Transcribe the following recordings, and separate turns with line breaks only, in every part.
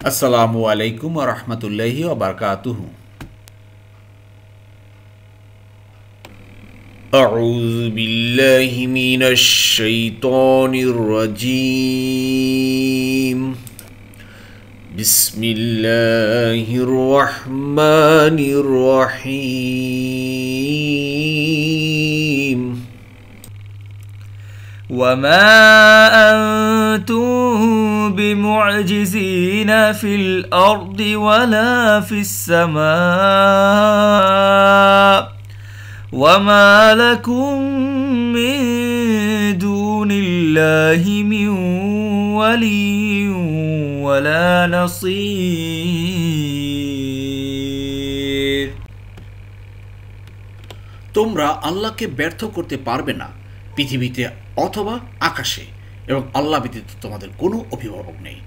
আসসালামু আলাইকুম ওয়া রাহমাতুল্লাহি ওয়া বারাকাতুহু। আউযু বিল্লাহি মিনাশ শাইতানির রাজীম। বিসমিল্লাহির রাহমানির রাহিম।
وما أنتم بمعجزين في الأرض ولا في السماء وما لكم من دون الله من ولي ولا نصير।
তোমরা আল্লাহকে ব্যর্থ করতে পারবে না পৃথিবীতে অথবা আকাশে, এবং আল্লাহ ব্যতীত তোমাদের কোনো অভিভাবক নেই,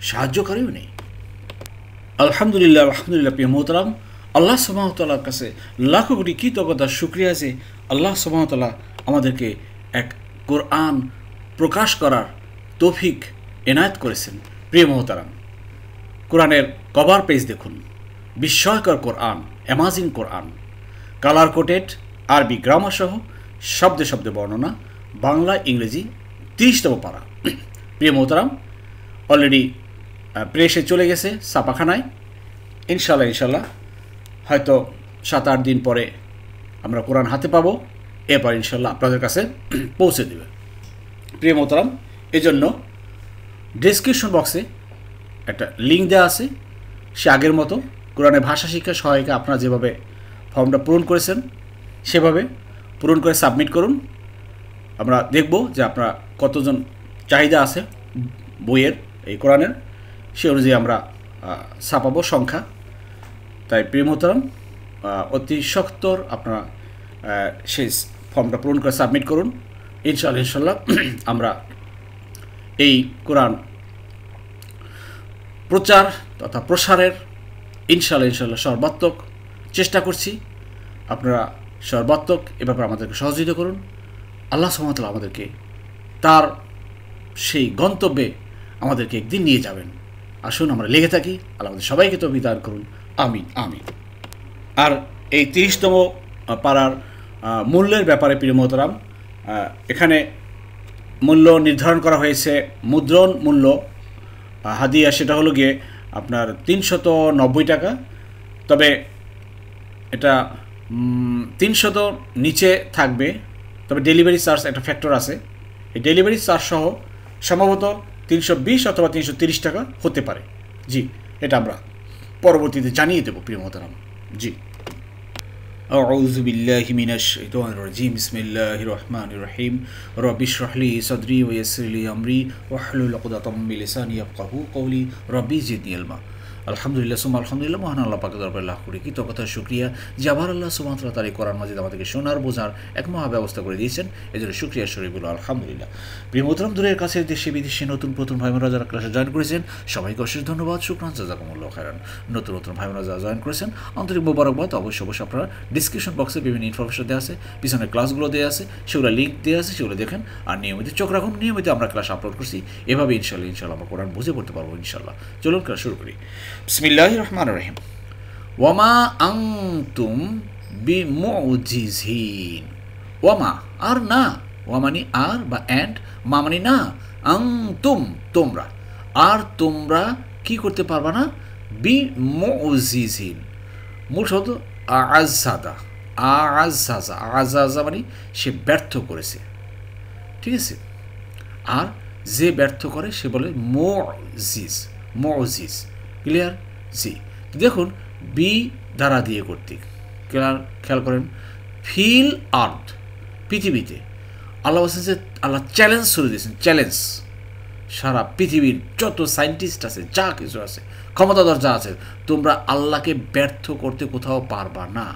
সাহায্যকারীও নেই। আলহামদুলিল্লাহ, আলহামদুলিল্লাহ। প্রিয় মোহতারাম, আল্লাহ সুবহানাহু ওয়া তাআলার কাছে লাখো কোটি কৃতজ্ঞতা শুকরিয়া আছে। আল্লাহ সুবহানাহু ওয়া তাআলা আমাদেরকে এক কোরআন প্রকাশ করার তৌফিক এনায়েত করেছেন। প্রিয় মোহতারাম, কোরআনের কভার পেজ দেখুন, বিস্ময়কর কোরআন, অ্যামাজিং কোরআন, কালার কোটেড, আরবি গ্রামার সহ শব্দে শব্দে বর্ণনা, বাংলা ইংরেজি 30তম পারা। প্রিয় মোহতারাম, অলরেডি প্রেসে চলে গেছে ছাপাখানায়। ইনশাল্লাহ হয়তো 7-8 দিন পরে আমরা কোরআন হাতে পাবো। এরপর ইনশাল্লাহ আপনাদের কাছে পৌঁছে দেবে। প্রিয় মোহতারাম, এজন্য ডেসক্রিপশন বক্সে একটা লিঙ্ক দেওয়া আছে, সে আগের মতো কোরআনের ভাষা শিক্ষা সহায়িকা আপনারা যেভাবে ফর্মটা পূরণ করেছেন সেভাবে পূরণ করে সাবমিট করুন। আমরা দেখব যে আপনারা কতজন চাহিদা আছে বইয়ের, এই কোরআনের, সে অনুযায়ী আমরা ছাপাবো সংখ্যা। তাই প্রিয় মোহতারাম, অতি সত্বর আপনারা সেই ফর্মটা পূরণ করে সাবমিট করুন। ইনশাল্লাহ আমরা এই কোরআন প্রচার তথা প্রসারের ইনশাল্লাহ সর্বাত্মক চেষ্টা করছি। আপনারা সর্বাত্মক এ ব্যাপারে আমাদেরকে সহযোগিতা করুন। আল্লাহ সুবহানাহু ওয়া তাআলা আমাদেরকে তার সেই গন্তব্যে আমাদেরকে একদিন নিয়ে যাবেন। আসুন আমরা লেগে থাকি। আল্লাহ আমাদের সবাইকে তৌফিক দান করুন। আমিন আমিন। আর এই 30তম পারার মূল্যের ব্যাপারে প্রিয় মোহতারাম, এখানে মূল্য নির্ধারণ করা হয়েছে, মুদ্রণ মূল্য হাদিয়া সেটা হলো গিয়ে আপনার 390 টাকা। তবে এটা 300 নিচে থাকবে, তবে ডেলিভারি চার্জ একটা ফ্যাক্টর আছে। এই ডেলিভারি চার্জ সহ সম্ভবত 320 অথবা 330 টাকা হতে পারে। জি, এটা আমরা পরবর্তীতে জানিয়ে দেব প্রিয় মোহতারাম। জি, আউযু বিল্লাহি মিনাশ শাইতানির রাজীম। বিসমিল্লাহির রহমানির রহিম। রব্বি ইশরাহ লি সাদরি ওয়া ইয়াসসির লি আমরি ওয়াহলুল উকদাতাম মিন লিসানি ইয়াফকাহু কওলি। রব্বি জিদনি ইলমা। আলহামদুলিল্লাহ সুম্মা আলহামদুলিল্লাহ। মহান আল্লাহ পাকের দরবারে লাখ কোটি কৃতজ্ঞতা শুকরিয়া যে আবার আল্লাহ সুবহানাহু ওয়া তাআলা তার এই কোরআন মাজিদ আমাদেরকে শোনার বোঝার এক মহা ব্যবস্থা করে দিয়েছেন। এজন্য শুকরিয়া স্বরূপ বলো আলহামদুলিল্লাহ। প্রিয় মোহতারাম, দূরের কাছে দেশে বিদেশে নতুন প্রথম ভাই বোনেরা যারা ক্লাসে জয়েন করেছেন সবাইকে অশেষ ধন্যবাদ, শুকরান, জাযাকুমুল্লাহু খাইরান। নতুন ভাই বোনেরা যারা জয়েন করেছেন আন্তরিক মোবারকবাদ। অবশ্যই আপনারা ডিসক্রিপশন বক্সে বিভিন্ন ইনফরমেশন দেওয়া আছে, পিছনে ক্লাসগুলো দেওয়া আছে, সেগুলো লিঙ্ক দেওয়া আছে, সেগুলো দেখেন। আর নিয়মিত চোখ রাখুন, নিয়মিত আমরা ক্লাস আপলোড করছি। এভাবে ইনশাল্লাহ আমরা কোরআন বুঝে পড়তে পারবো ইনশাল্লাহ। চলুন ক্লাস শুরু করি। বিসমিল্লাহির রহমানির রহিম। ওয়ামা আনতুম বিমুজিজিন। ওয়ামা আর না, ওয়া মানে আর বা অ্যান্ড, মা মানে না, আনতুম তোমরা, আর তোমরা কি করতে পারবা না, বিমুজিজিন। মূল শব্দ আযাদা, আযাজা মানে সে ব্যর্থ করেছে, ঠিক আছে। আর যে ব্যর্থ করে সে বলে মুজিজ। ক্লিয়ার? জি, দেখুন বি দ্বারা দিয়ে কর্তৃক, খেয়াল করেন, ফিল আর্থ, পৃথিবীতে। আল্লাহ বলছেন যে আল্লাহ চ্যালেঞ্জ শুরু দিয়েছেন, চ্যালেঞ্জ। সারা পৃথিবীর যত সায়েন্টিস্ট আছে, যা কিছু আছে, ক্ষমতাধর যা আছে, তোমরা আল্লাহকে ব্যর্থ করতে কোথাও পারবা না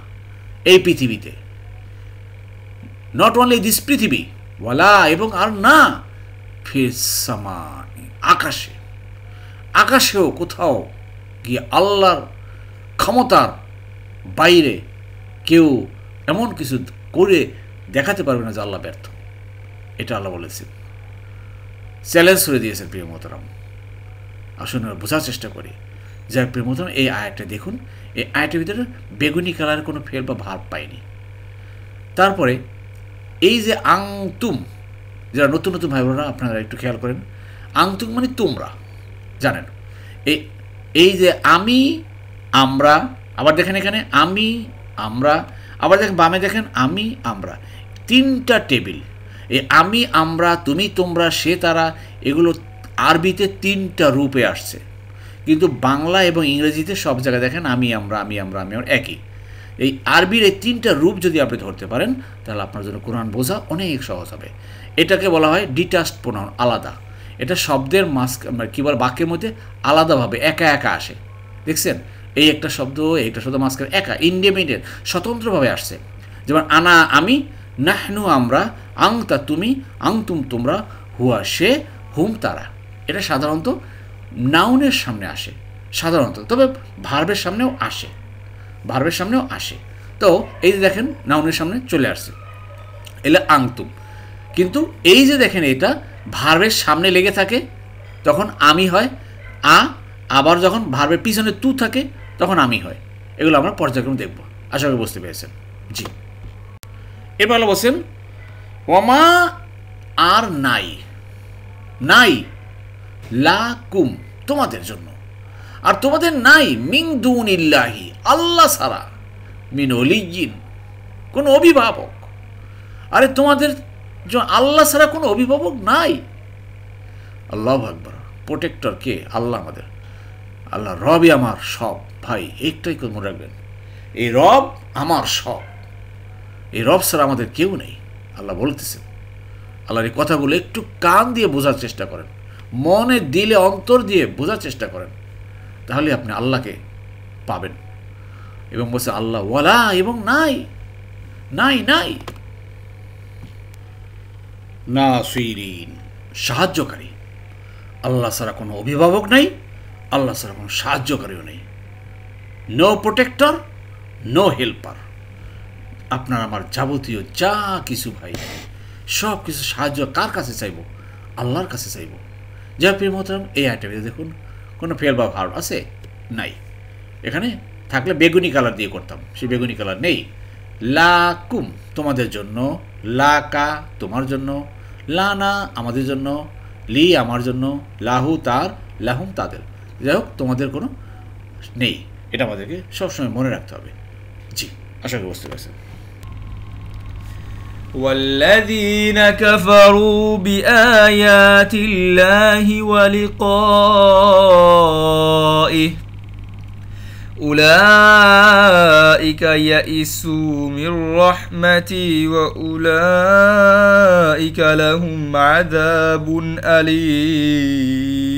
এই পৃথিবীতে। নট অনলি দিস পৃথিবী, ওয়ালা এবং আর না, ফিস সামাই আকাশেও কোথাও গিয়ে আল্লাহর ক্ষমতার বাইরে কেউ এমন কিছু করে দেখাতে পারবে না যে আল্লাহ ব্যর্থ। এটা আল্লাহ বলেছেন, চ্যালেঞ্জ করে দিয়েছেন প্রিয় মোহতারাম। আসুন বোঝার চেষ্টা করি। যার প্রেমতন এই আয়াতটা দেখুন, এই আয়াতের ভিতরে বেগুনি কালারের কোনো ফেল বা ভাব পাইনি। তারপরে এই যে আংতুম, যারা নতুন নতুন ভাই বোনেরা আপনারা একটু খেয়াল করেন, আংতুম মানে তোমরা জানেন। এই যে আমি, আমরা, আবার দেখেন এখানে আমি, আমরা, আবার দেখেন বামে দেখেন আমি, আমরা, তিনটা টেবিল। এই আমি, আমরা, তুমি, তোমরা, সে, তারা, এগুলো আরবিতে তিনটা রূপে আসছে, কিন্তু বাংলা এবং ইংরেজিতে সব জায়গায় দেখেন আমি, আমরা, আমি, আমরা, আমি, আমরা একই। এই আরবির এই তিনটা রূপ যদি আপনি ধরতে পারেন তাহলে আপনার জন্য কোরআন বোঝা অনেক সহজ হবে। এটাকে বলা হয় ডিটাচড প্রোনাউন, আলাদা। এটা শব্দের কী বলে বাক্যের মধ্যে আলাদাভাবে একা একা আসে। দেখছেন, এই একটা শব্দ এইটা শব্দ মাঝখানে একা ইন্ডিপেন্ডেন্ট স্বতন্ত্রভাবে আসছে। যেমন আনা আমি, নাহনু আমরা, আংতা তুমি, আংতুম তোমরা, হুয়া সে, হুম তারা। এটা সাধারণত নাউনের সামনে আসে সাধারণত, তবে ভার্বের সামনেও আসে, ভার্বের সামনেও আসে। তো এই যে দেখেন নাউনের সামনে চলে আসছে, এলে আংতুম। কিন্তু এই যে দেখেন এটা ভার্বের সামনে লেগে থাকে তখন আমি হয় আ, আবার যখন ভার্বের পিছনে তু থাকে তখন আমি হয়। এগুলো আমরা পর্যায়ক্রমে দেখব, আশা করি বুঝতে পেরেছেন। জি, এবার বলছেন ওমা আর নাই, নাই লাকুম তোমাদের জন্য, আর তোমাদের নাই মিন দুনিল্লাহি আল্লাহ ছাড়া, মিন ওলিয়্যিন কোনো অভিভাবক। আরে তোমাদের আল্লাহ ছাড়া কোনো অভিভাবক নাই। আল্লাহু আকবার। প্রোটেক্টর কে? আল্লাহ আমাদের, আল্লাহ রবই আমার সব। ভাই একটাই মনে রাখবেন, এই রব আমার সব, এই রব ছাড়া আমাদের কেউ নেই। আল্লাহ বলতেছেন। আল্লাহর এই কথাগুলো একটু কান দিয়ে বোঝার চেষ্টা করেন, মনে দিলে অন্তর দিয়ে বোঝার চেষ্টা করেন, তাহলে আপনি আল্লাহকে পাবেন। এবং বলছে আল্লাহ ওয়ালা, এবং নাই, নাই, নাই নাসিরিন সাহায্যকারী। আল্লাহ ছাড়া কোনো অভিভাবক নাই, আল্লাহ ছাড়া কোনো সাহায্যকারীও নেই। No protector, no helper. আপনার আমার যাবতীয় যা কিছু ভাই, সব কিছু সাহায্য কার কাছে চাইব? আল্লাহর কাছে চাইব। যা প্রিয় মোহতারাম, এই আইটেমে দেখুন কোনো ফেল বা ভার্ব আছে? নাই। এখানে থাকলে বেগুনি কালার দিয়ে করতাম, সেই বেগুনি কালার নেই। লাকুম তোমাদের জন্য, লাকা তোমার জন্য, লানা আমাদের জন্য, লি আমার জন্য, লাহু তার, লাহুম তাদের। যাই হোক তোমাদের কোনো নেই, এটা আমাদেরকে সবসময় মনে রাখতে হবে। জি, আশা করি বুঝতে পারছেন।
والذين كفروا بآيات الله ولقائه أولئك يئسوا من رحمتي وأولئك لهم عذاب أليم।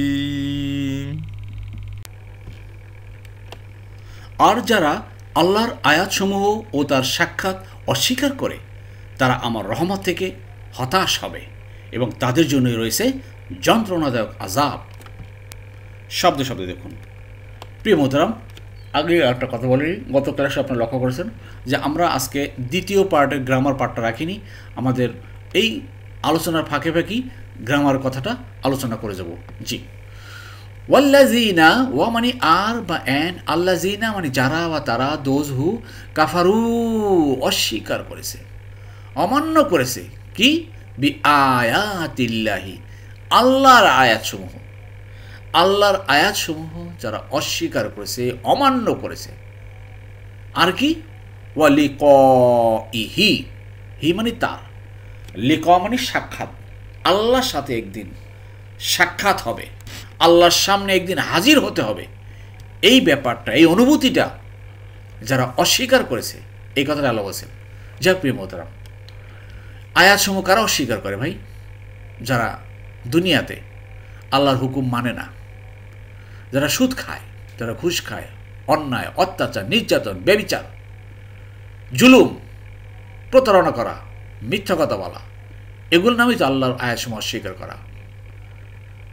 আর যারা আল্লাহর আয়াতসমূহ ও তার সাক্ষাৎ অস্বীকার করে তারা আমার রহমত থেকে হতাশ হবে এবং তাদের জন্যই রয়েছে যন্ত্রণাদায়ক আযাব। শব্দে শব্দে দেখুন। প্রিয় মোহতারাম, আগে একটা কথা বলি, গত ক্লাসে আপনারা লক্ষ্য করেছেন যে আমরা আজকে দ্বিতীয় পার্টের গ্রামার পার্টটা রাখিনি। আমাদের এই আলোচনার ফাঁকে ফাঁকি গ্রামার কথাটা আলোচনা করে যাব। জি, ওয়াল্লাযিনা, ওয়া মানে আর বা অ্যান, আল্লাযিনা মানে যারা বা তারা, দোজ হু, কাফারু অস্বীকার করেছে, অমান্য করেছে, কি? বি আয়াতিল্লাহি আল্লাহর আয়াতসমূহ, আল্লাহর আয়াতসমূহ যারা অস্বীকার করেছে, অমান্য করেছে। আর কি? ওয়া লিকাইহি, হি মানে তার, লিকা মানে সাক্ষাৎ, আল্লাহর সাথে একদিন সাক্ষাৎ হবে, আল্লাহর সামনে একদিন হাজির হতে হবে। এই ব্যাপারটা, এই অনুভূতিটা যারা অস্বীকার করেছে, এই কথাটা আল্লাহ বলছেন। যা প্রিয় মোহতারাম, আয়াতসমূহ কারা অস্বীকার করে ভাই? যারা দুনিয়াতে আল্লাহর হুকুম মানে না, যারা সুদ খায়, যারা ঘুষ খায়, অন্যায়, অত্যাচার, নির্যাতন, ব্যভিচার, জুলুম, প্রতারণা করা, মিথ্যা কথা বলা, এগুলোর নামই তো আল্লাহর আয়াতসমূহ অস্বীকার করা।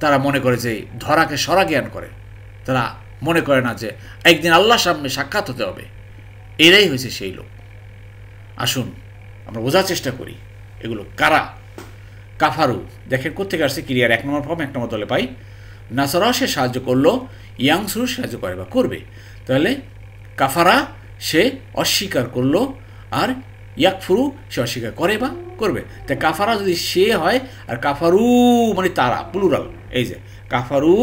তারা মনে করে যে ধরাকে সরা জ্ঞান করে, তারা মনে করে না যে একদিন আল্লাহর সামনে সাক্ষাৎ হতে হবে। এরাই হয়েছে সেই লোক। আসুন আমরা বোঝার চেষ্টা করি এগুলো কারা। কাফারু দেখেন কোথেকে আসছে, ক্রিয়ার 1 নম্বর ফর্ম 1 নম্বর তলে পাই। নাসারা সে সাহায্য করলো, ইয়াংসুরু সাহায্য করে বা করবে। তাহলে কাফারা সে অস্বীকার করলো, আর ইয়াকফুরু সে অস্বীকার করে বা করবে। তাই কাফারা যদি সে হয়, আর কাফারু মানে তারা, প্লুরাল। এই যে কাফারু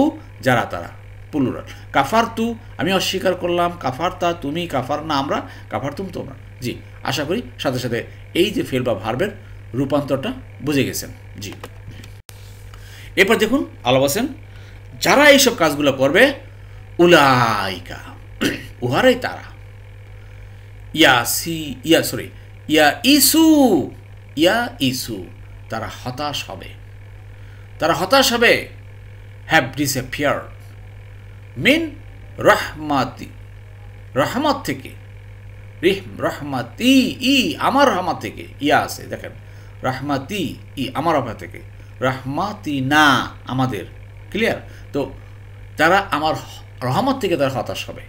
যারা তারা, প্লুরাল। কাফার তু আমি অস্বীকার করলাম, কাফার তা তুমি, কাফার না আমরা, কাফার তুম তোমরা। জি, আশা করি সাথে সাথে এই যে ফেল বা ভার্বের রূপান্তরটা বুঝে গেছেন। জি, এরপর দেখুন আল্লাহ বলেন যারা এইসব কাজগুলো করবে, উলাইকা উহারাই তারা, ইয়া ইসু তারা হতাশ হবে, তারা হতাশ হবে, হ্যাভ ডিসঅ্যাপিয়ার মিন রহমাতি, রহমত থেকে, রহমাতি ই আমার রহমত থেকে, ইয়া আছে দেখেন, রহমাতি ই আমার রহমত থেকে, রহমাতি না আমাদের, ক্লিয়ার? তো তারা আমার রহমত থেকে তারা হতাশ হবে।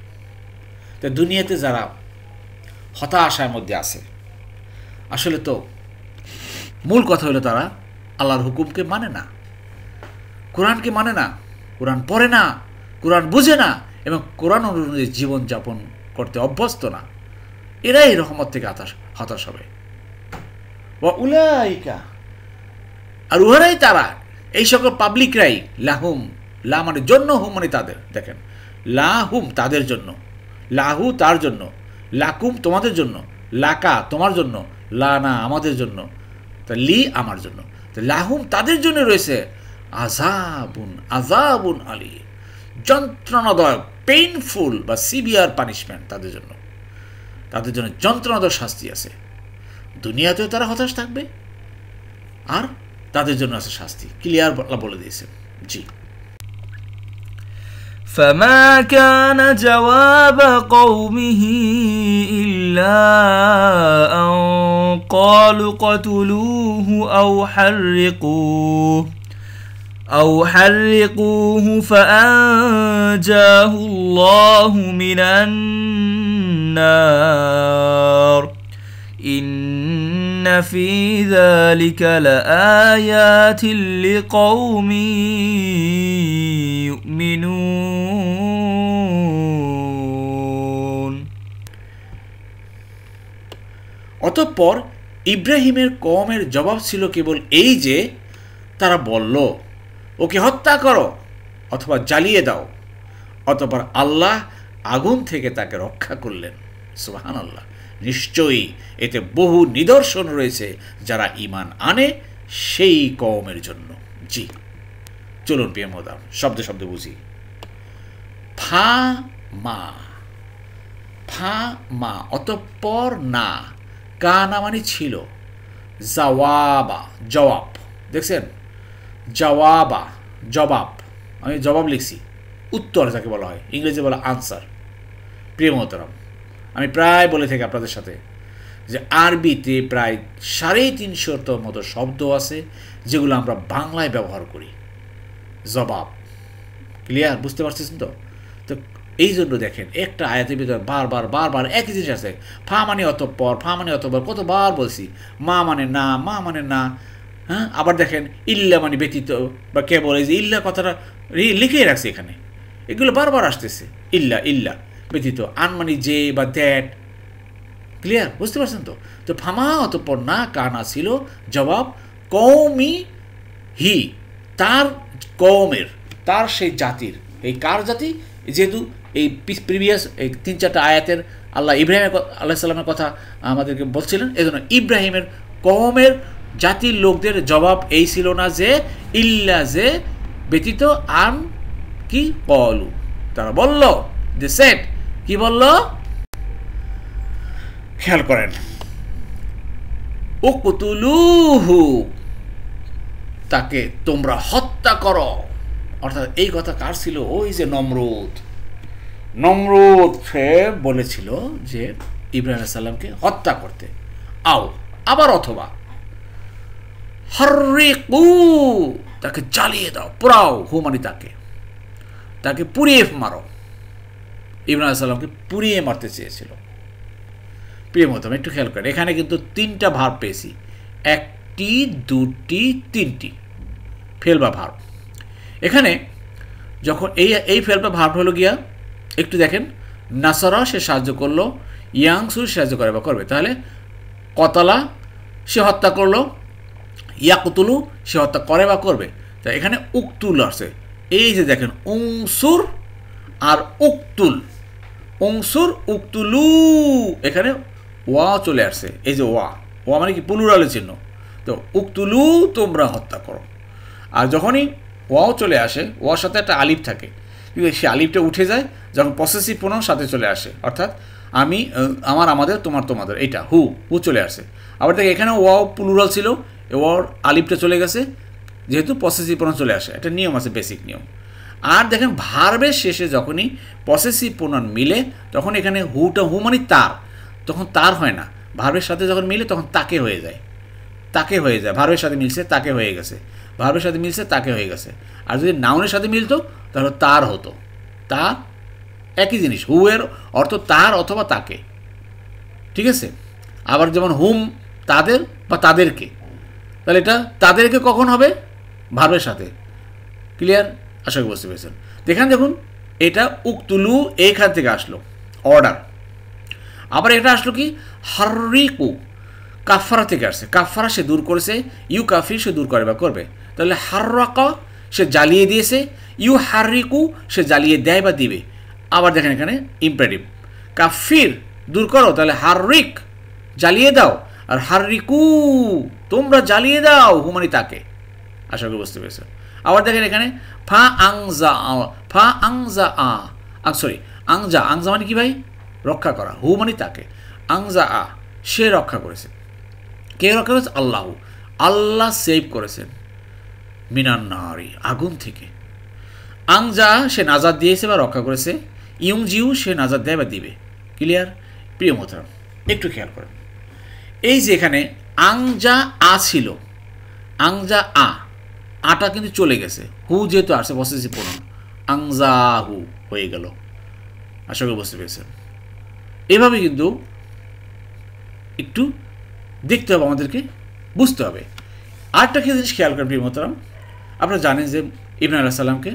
তো দুনিয়াতে যারা হতাশার মধ্যে আছে, আসলে তো মূল কথা হলো তারা আল্লাহর হুকুমকে মানে না, কোরআনকে মানে না, কোরআন পড়ে না, কোরআন বুঝে না, এবং কোরআন অনুযায়ী জীবনযাপন করতে অভ্যস্ত না। এরাই রহমত থেকে হতাশ হবে। উলাইকা আর উহারাই তারা, এই সকল পাবলিকরাই, লাহুম লা মানে জন্য, হুম মানে তাদের, দেখেন লাহুম তাদের জন্য, লাহু তার জন্য, লাকুম তোমাদের জন্য, লাকা তোমার জন্য, লানা আমাদের জন্য, তা লি আমার জন্য। তো লাহুম তাদের জন্য রয়েছে আযাবুন, আযাবুন আলী, যন্ত্রণাদায়ক, পেইনফুল বা সিভিয়ার পানিশমেন্ট তাদের জন্য, তাদের জন্য যন্ত্রণাদায়ক শাস্তি আছে। দুনিয়াতেও তারা হতাশ থাকবে, আর তাদের জন্য আছে শাস্তি, ক্লিয়ার বলে দিয়েছেন। জি,
فما كان جواب قومه إلا أن قالوا اقتلوه أو حرقوه فأنجاه الله من النار إن في ذلك لآيات لقوم يؤمنون।
অতঃপর ইব্রাহিমের কওমের জবাব ছিল কেবল এই যে তারা বলল, ওকে হত্যা করো অথবা জ্বালিয়ে দাও। অতঃপর আল্লাহ আগুন থেকে তাকে রক্ষা করলেন। সুবহানাল্লাহ, নিশ্চয়ই এতে বহু নিদর্শন রয়েছে যারা ঈমান আনে সেই কওমের জন্য। জি, চলুন প্রিয় মোহতারাম শব্দে শব্দে বুঝি। ফা মা অতঃপর না, কানা মানে ছিল, জাওয়াবা জবাব, দেখছেন জওয়াবা জবাব, আমি জবাব লিখছি, উত্তর যাকে বলা হয়, ইংরেজি বলা আনসার। প্রিয় মোহতারাম, আমি প্রায় বলে থাকি আপনাদের সাথে যে আরবিতে প্রায় 350 মতো শব্দ আছে যেগুলো আমরা বাংলায় ব্যবহার করি। জবাব, ক্লিয়ার? বুঝতে পারছেন তো? তো এই জন্য দেখেন একটা আয়াতের ভিতরে বারবার একই জিনিস আছে। ফা মানে অতঃপর, ফা মানে অতঃপর, কতবার বলছি। মা মানে না, মা মানে না, হ্যাঁ। আবার দেখেন ইল্লা মানে ব্যতীত বা কেবল, এই যে ইল্লা কথাটা লিখেই রাখছে এখানে, এগুলো বারবার আসতেছে। ইল্লা ইল্লা ব্যতীত, আন মানে যে বা দ্যাট, ক্লিয়ার? বুঝতে পারছেন তো? তো ফামা অতঃপর না, কানা ছিল জবাব কওমি হি, তার কওমের, তার সেই জাতির। এই কার জাতি? যেহেতু এই প্রিভিয়াস এই 3-4টা আয়াতের আল্লাহ ইব্রাহিম আলাইহিস সালামের কথা আমাদেরকে বলছিলেন, এই জন্য ইব্রাহিমের কওমের জাতির লোকদের জবাব এই ছিল না যে ইল্লা যে ব্যতীত, আন কি কলু, তারা বলল, দে সেড, কি বলল? খেয়াল করেন, উকতুলুহু, তাকে তোমরা হত্যা করো। অর্থাৎ এই কথা কার ছিল? ওই যে নমরুদ সে বলেছিল যে ইব্রাহিম আলাইহিস সালামকে হত্যা করতে। আবার অথবা হাররিকু, তাকে জ্বালিয়ে দাও, পোড়াও, হু মানে তাকে পুড়িয়ে মারো। ইব্রাহিম আলাইহিস সালামকে পুড়িয়ে মারতে চেয়েছিল। প্রিয় মতো একটু খেয়াল করেন, এখানে কিন্তু 3টা ভার্ব পেয়েছি, 1টি 2টি 3টি ফেল বা ভার্ব। এখানে যখন এই ফেলটা ভার্ব হলো গিয়া, একটু দেখেন, নাসারা সে সাহায্য করলো, ইয়াংসুর সাহায্য করে বা করবে, তাহলে কতলা সে হত্যা করলো, ইয়াকুতুলু সে হত্যা করে বা করবে। তা এখানে উকতুল আসছে, এই যে দেখেন উংসুর আর উকতুল, উংসুর উকতুলু, এখানে ওয়া চলে আসছে, এই যে ওয়া, ওয়া মানে কি প্লুরালের চিহ্ন। তো উকতুলু তোমরা হত্যা করো। আর যখনই ওয়াও চলে আসে, ওয়ার সাথে একটা আলিফ থাকে, কিন্তু সে আলিফটা উঠে যায় যখন পসেসিভ প্রোনাউন সাথে চলে আসে, অর্থাৎ আমি, আমার, আমাদের, তোমার, তোমাদের, এইটা হু চলে আসে। আবার দেখে এখানে ওয়াও প্লুরাল ছিল, ওয়ার আলিফটা চলে গেছে যেহেতু পসেসিভ প্রোনাউন চলে আসে, একটা নিয়ম আছে, বেসিক নিয়ম। আর দেখেন ভার্বের শেষে যখনই পসেসিভ প্রোনাউন মিলে তখন এখানে হু মানে তার, তখন তার হয় না, ভার্বের সাথে যখন মিলে তখন তাকে হয়ে যায়, তাকে হয়ে যায়। ভার্বের সাথে মিলছে তাকে হয়ে গেছে, ভার্বের সাথে মিলছে তাকে হয়ে গেছে। আর যদি নাউনের সাথে মিলতো তাহলে তার হতো, তা একই জিনিস, হু এর অর্থ তার অথবা তাকে, ঠিক আছে। আবার যেমন হুম তাদের বা তাদেরকে, তাহলে এটা তাদেরকে কখন হবে? ভার্বের সাথে। ক্লিয়ার? আশা করি বুঝতে পেরেছেন। দেখুন এটা উকতুলু এইখান থেকে আসলো অর্ডার। আবার এটা আসলো কি হাররিকু, কাফারা থেকে আসছে, কাফারা সে দূর করেছে, ইউ কাফির সে দূর করে বা করবে, তাহলে হাররাকা সে জ্বালিয়ে দিয়েছে, ইউ হাররিকু সে জ্বালিয়ে দেয় বা দিবে। আবার দেখেন এখানে ইম্পারেটিভ, কাফির দূর করো, তাহলে হাররিক জ্বালিয়ে দাও, আর হাররিকু তোমরা জ্বালিয়ে দাও, হুমানি তাকে। আশা করি বুঝতে পেরেছেন। আবার দেখেন এখানে ফা আংজা সরি আংজা মানে কি ভাই? রক্ষা করা, হু মানে তাকে, আংজা সে রক্ষা করেছে। কে রক্ষা করেছে? আল্লাহ, আল্লাহ সেভ করেছেন মিনান্নারি আগুন থেকে। আংজা সে নাজাদ দিয়েছে বা রক্ষা করেছে, ইউংজিউ সে নাজাদ দেয় বা দিবে। ক্লিয়ার? প্রিয় মোহতারাম, একটু খেয়াল করেন, এই যে এখানে আংজা ছিল, আংজা আটা কিন্তু চলে গেছে, হু যেহেতু আসছে পসেসিভ প্রোনাউন, আংজা হু হয়ে গেল। আশা করি বুঝতে পেরেছেন। এভাবে কিন্তু একটু দেখতে হবে, আমাদেরকে বুঝতে হবে। আরেকটা কি জিনিস খেয়াল করেন প্রিয় মোহতারাম, আপনারা জানেন যে ইব্রাহিম আলাইহিস সালামকে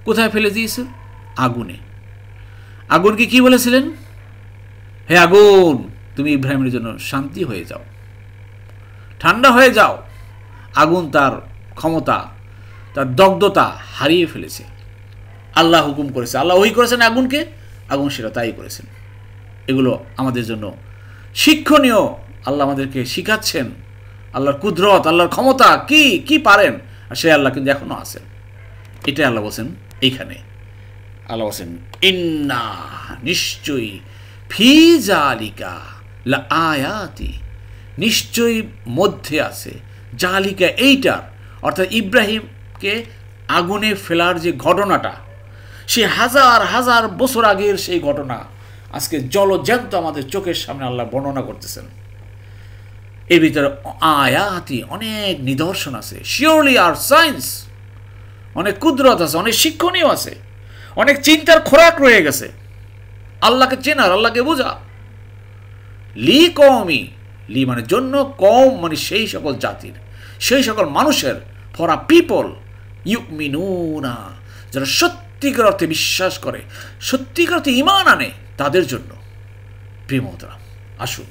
কোথায় ফেলে দিয়েছে? আগুনে। আগুনকে কি বলেছিলেন? হে আগুন, তুমি ইব্রাহিমের জন্য শান্তি হয়ে যাও, ঠান্ডা হয়ে যাও। আগুন তার ক্ষমতা, তার দগ্ধতা হারিয়ে ফেলেছে। আল্লাহ হুকুম করেছে, আল্লাহ ওই করেছেন আগুনকে, আগুন সেটা তাই করেছেন। এগুলো আমাদের জন্য শিক্ষণীয়। আল্লাহ আমাদেরকে শিখাচ্ছেন আল্লাহর কুদরত, আল্লাহর ক্ষমতা কি কি পারেন, আর সে আল্লাহ কিন্তু এখনো আছেন। এটাই আল্লাহ বলছেন এইখানে। আল্লাহ বলছেন ইন্না নিশ্চয়ই, ফি জালিকা লা আয়াতি নিশ্চয়ই মধ্যে আছে, জালিকা এইটার, অর্থাৎ ইব্রাহিমকে আগুনে ফেলার যে ঘটনাটা, সে হাজার হাজার বছর আগের সেই ঘটনা আজকে জলজ্যান্ত আমাদের চোখের সামনে আল্লাহ বর্ণনা করতেছেন। এর ভিতরে আয়াতি অনেক নিদর্শন আছে, শিওরলি আর সায়েন্স, অনেক কুদরত আছে, অনেক শিক্ষণীয় আছে, অনেক চিন্তার খোরাক রয়ে গেছে। আল্লাহকে চেনার, আল্লাহকে বোঝা। লি কওমি, লি মানে জন্য, কওম মানে সেই সকল জাতির, সেই সকল মানুষের, ফর আ পিপল ইউমিনুনা, যারা সত্যিকার অর্থে বিশ্বাস করে, সত্যিকার অর্থে ঈমান আনে, তাদের জন্য। প্রিয় মোহতারাম, আসুন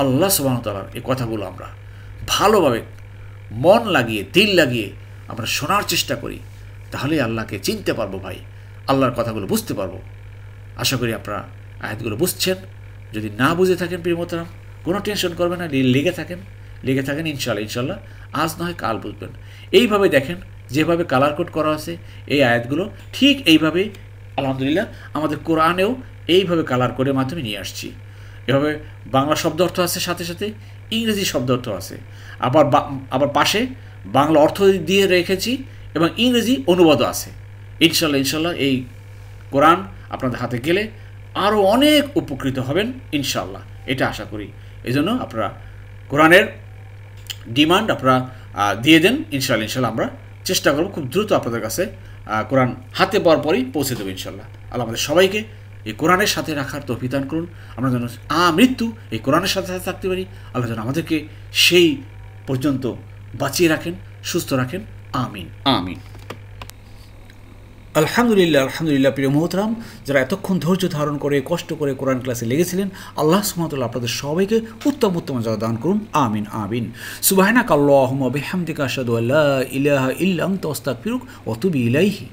আল্লাহ সুবহানাহু ওয়া তাআলার এই কথাগুলো আমরা ভালোভাবে মন লাগিয়ে, দিল লাগিয়ে আমরা শোনার চেষ্টা করি, তাহলেই আল্লাহকে চিনতে পারবো ভাই, আল্লাহর কথাগুলো বুঝতে পারবো। আশা করি আপনারা আয়াতগুলো বুঝছেন। যদি না বুঝে থাকেন প্রিয় মোহতারাম, কোনো টেনশন করবেন না, লেগে থাকেন ইনশাল্লাহ আজ নয় কাল বুঝবেন। এইভাবে দেখেন, যেভাবে কালার কোড করা আছে এই আয়াতগুলো, ঠিক এইভাবে আলহামদুলিল্লাহ আমাদের কোরআনেও এইভাবে কালার কোডের মাধ্যমে নিয়ে আসছি। এভাবে বাংলা শব্দ অর্থ আছে, সাথে সাথে ইংরেজি শব্দ অর্থ আছে, আবার পাশে বাংলা অর্থ দিয়ে রেখেছি এবং ইংরেজি অনুবাদও আছে। ইনশাল্লাহ এই কোরআন আপনাদের হাতে গেলে আরও অনেক উপকৃত হবেন ইনশাল্লাহ, এটা আশা করি। এই জন্য আপনারা কোরআনের ডিমান্ড আপনারা দিয়ে দেন। ইনশাল্লাহ আমরা চেষ্টা করব খুব দ্রুত আপনাদের কাছে কোরআন হাতে পাওয়ার পরেই পৌঁছে দেবো ইনশাল্লাহ। আল্লাহ আমাদের সবাইকে এই কোরআনের সাথে রাখার তৌফিক দান করুন। আমরা যেন মৃত্যু এই কোরআনের সাথে সাথে থাকতে পারি। আল্লাহ যেন আমাদেরকে সেই পর্যন্ত বাঁচিয়ে রাখেন, সুস্থ রাখেন। আমিন আমিন। আলহামদুলিল্লাহ, আলহামদুলিল্লাহ। প্রিয় মোহতরাম, যারা এতক্ষণ ধৈর্য ধারণ করে কষ্ট করে কোরআন ক্লাসে লেগেছিলেন, আল্লাহ সুবহানাহু ওয়া তাআলা আপনাদের সবাইকে উত্তম উত্তম জাযা দান করুন। আমিন আমিন। সুবহানাকাল্লাহুম্মা বিহামদিকা আশহাদু আল্লা ইলাহা ইল্লা আনতা আস্তাগফিরুকা ওয়া আতুবু ইলাইহি।